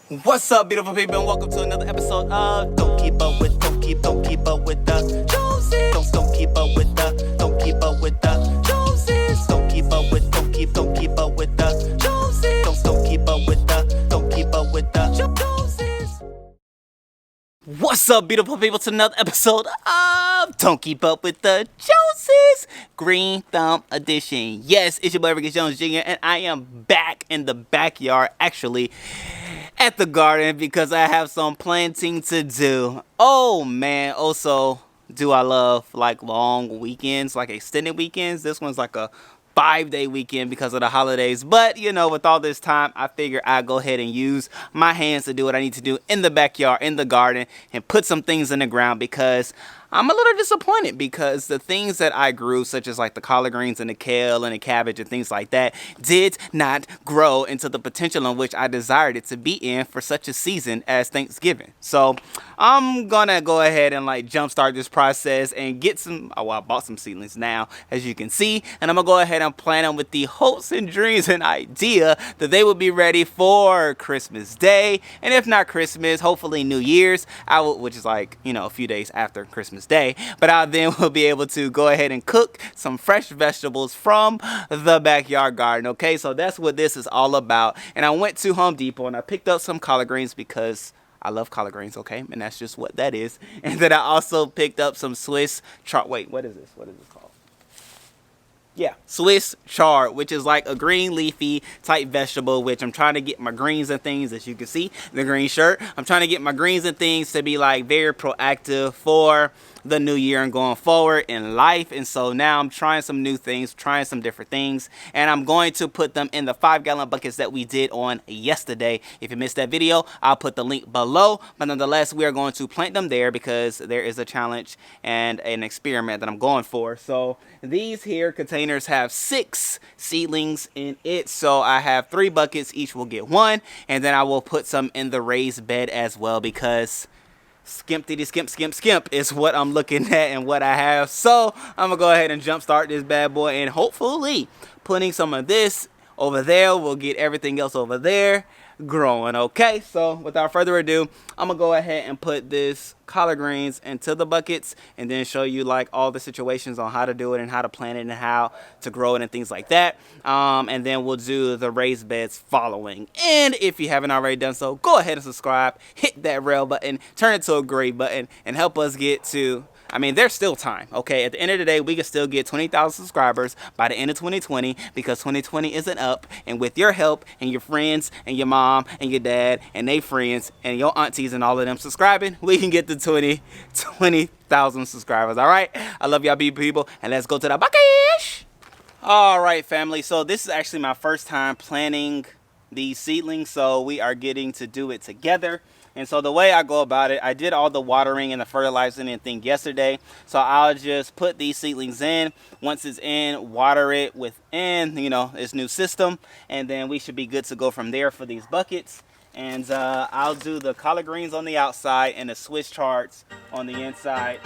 What's up, beautiful people, and welcome to another episode of Don't Keep Up With the Joneses. Don't keep up with the Joneses. Don't keep up with the Joneses. Don't keep up with the Joneses. Don't keep up with the Joneses. What's up, beautiful people, to another episode of Don't Keep Up With the Joneses, Green Thumb Edition. Yes, it's your boy Ricky Jones Jr., and I am back in the backyard, actually at the garden, because I have some planting to do. Oh man, also do I love like long weekends, like extended weekends. This one's like a 5-day weekend because of the holidays, but you know, with all this time, I figure I'd go ahead and use my hands to do what I need to do in the backyard, in the garden, and put some things in the ground, because I'm a little disappointed because the things that I grew, such as like the collard greens and the kale and the cabbage and things like that, did not grow into the potential in which I desired it to be in for such a season as Thanksgiving. So I'm gonna go ahead and like jumpstart this process and get some, oh, well, I bought some seedlings now, as you can see, and I'm gonna go ahead and plant them with the hopes and dreams and idea that they will be ready for Christmas Day, and if not Christmas, hopefully New Year's, which is like, you know, a few days after Christmas Day, but I then will be able to go ahead and cook some fresh vegetables from the backyard garden. Okay, so that's what this is all about. And I went to Home Depot and I picked up some collard greens because I love collard greens, okay, and that's just what that is. And then I also picked up some Swiss chard. Wait, what is this called? Yeah, Swiss chard, which is like a green leafy type vegetable, which I'm trying to get my greens and things, as you can see, the green shirt. I'm trying to get my greens and things to be like very proactive for the new year and going forward in life. And so now I'm trying some new things, trying some different things, and I'm going to put them in the 5-gallon buckets that we did on yesterday. If you missed that video, I'll put the link below, but nonetheless, we are going to plant them there because there is a challenge and an experiment that I'm going for. So these here containers have 6 seedlings in it, so I have 3 buckets, each will get 1, and then I will put some in the raised bed as well, because skimp is what I'm looking at and what I have. So I'm gonna go ahead and jumpstart this bad boy, and hopefully putting some of this over there will get everything else over there growing. Okay, so without further ado, I'm gonna go ahead and put this collard greens into the buckets and then show you like all the situations on how to do it and how to plant it and how to grow it and things like that, and then we'll do the raised beds following. And if you haven't already done so, go ahead and subscribe, hit that bell button, turn it to a gray button, and help us get to, I mean, there's still time, okay? At the end of the day, we can still get 20,000 subscribers by the end of 2020, because 2020 isn't up, and with your help and your friends and your mom and your dad and they friends and your aunties and all of them subscribing, we can get to 20,000 subscribers, all right? I love y'all people, and let's go to the bucket. All right, family, so this is actually my first time planting these seedlings, so we are getting to do it together. And so the way I go about it, I did all the watering and the fertilizing and thing yesterday. So I'll just put these seedlings in. Once it's in, water it within, you know, this new system. And then we should be good to go from there for these buckets. And I'll do the collard greens on the outside and the Swiss chards on the inside.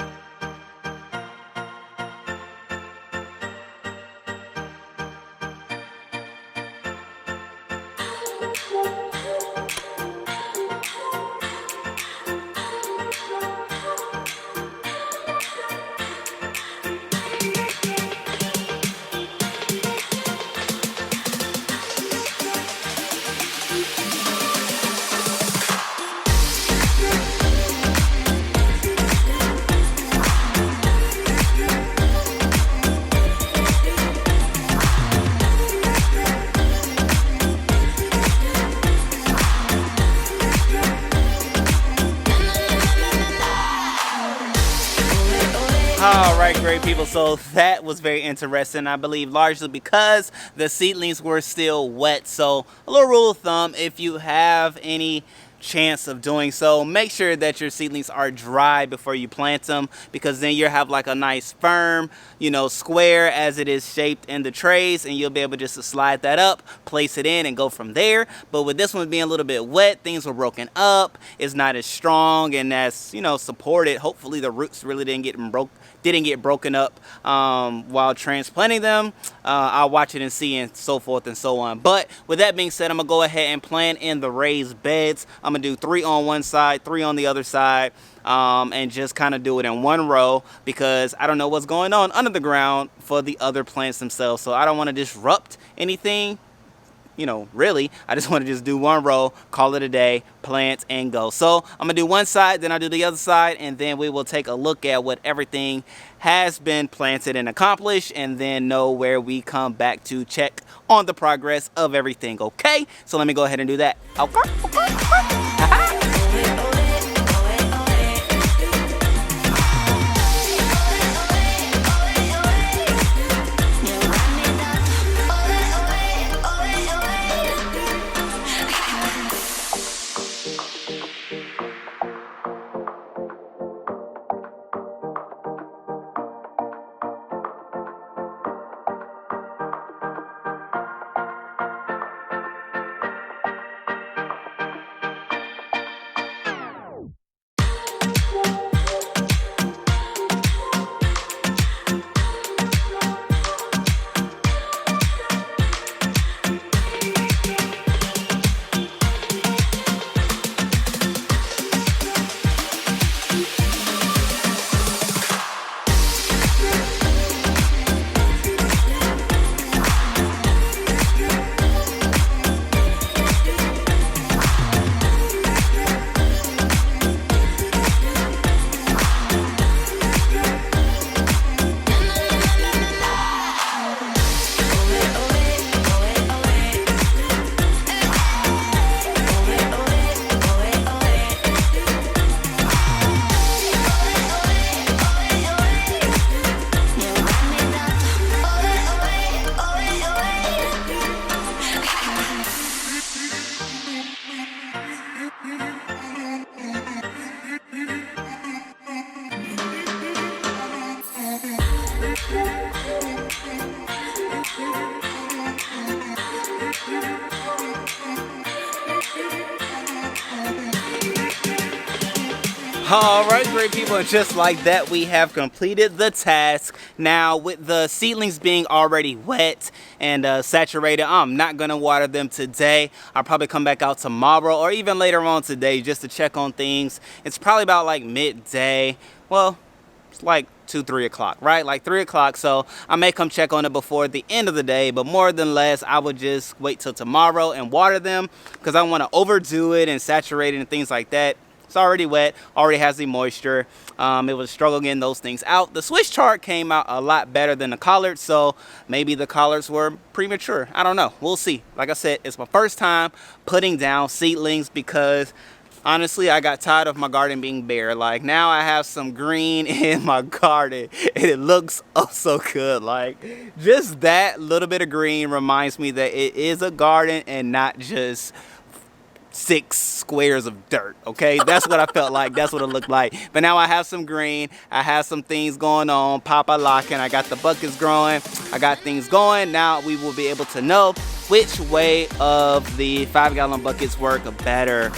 All right, great people, so that was very interesting, I believe largely because the seedlings were still wet. So a little rule of thumb, if you have any chance of doing so, make sure that your seedlings are dry before you plant them, because then you'll have like a nice firm, you know, square as it is shaped in the trays, and you'll be able just to slide that up, place it in, and go from there. But with this one being a little bit wet, things were broken up, it's not as strong and as, you know, supported. Hopefully the roots really didn't get broken up while transplanting them. I'll watch it and see, and so forth and so on. But with that being said, I'm gonna go ahead and plant in the raised beds. I'm gonna do 3 on one side, 3 on the other side, and just kind of do it in one row, because I don't know what's going on under the ground for the other plants themselves. So I don't want to disrupt anything, you know, really. I just want to just do one row, call it a day, plant and go. So I'm gonna do one side, then I'll do the other side, and then we will take a look at what everything has been planted and accomplished, and then know where we come back to check on the progress of everything. Okay, so let me go ahead and do that. Okay. Alright, great people, and just like that, we have completed the task. Now, with the seedlings being already wet and saturated, I'm not going to water them today. I'll probably come back out tomorrow or even later on today just to check on things. It's probably about like midday. Well, it's like 2-3 o'clock, right? Like 3 o'clock, so I may come check on it before the end of the day, but more than less, I would just wait till tomorrow and water them, because I want to overdo it and saturate it and things like that. It's already wet, already has the moisture. It was a struggle getting those things out. The Swiss chard came out a lot better than the collards, so maybe the collards were premature. I don't know, we'll see. Like I said, it's my first time putting down seedlings, because honestly, I got tired of my garden being bare. Like, now I have some green in my garden and it looks oh so good. Like, just that little bit of green reminds me that it is a garden and not just 6 squares of dirt. Okay, that's what I felt like, that's what it looked like. But now I have some green, I have some things going on, papa locking, I got the buckets growing, I got things going. Now we will be able to know which way of the 5-gallon buckets work better.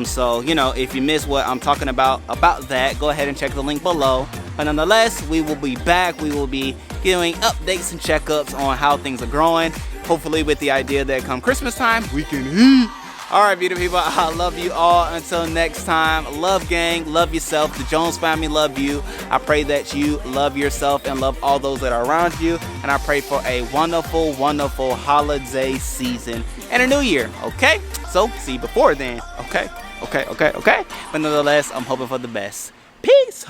So, you know, if you missed what I'm talking about that, go ahead and check the link below. But nonetheless, we will be back. We will be giving updates and checkups on how things are growing. Hopefully with the idea that come Christmas time, we can eat. All right, beautiful people, I love you all. Until next time, love gang, love yourself. The Jones family love you. I pray that you love yourself and love all those that are around you. And I pray for a wonderful, wonderful holiday season and a new year, okay? So, see you before then, okay? Okay. But nonetheless, I'm hoping for the best. Peace.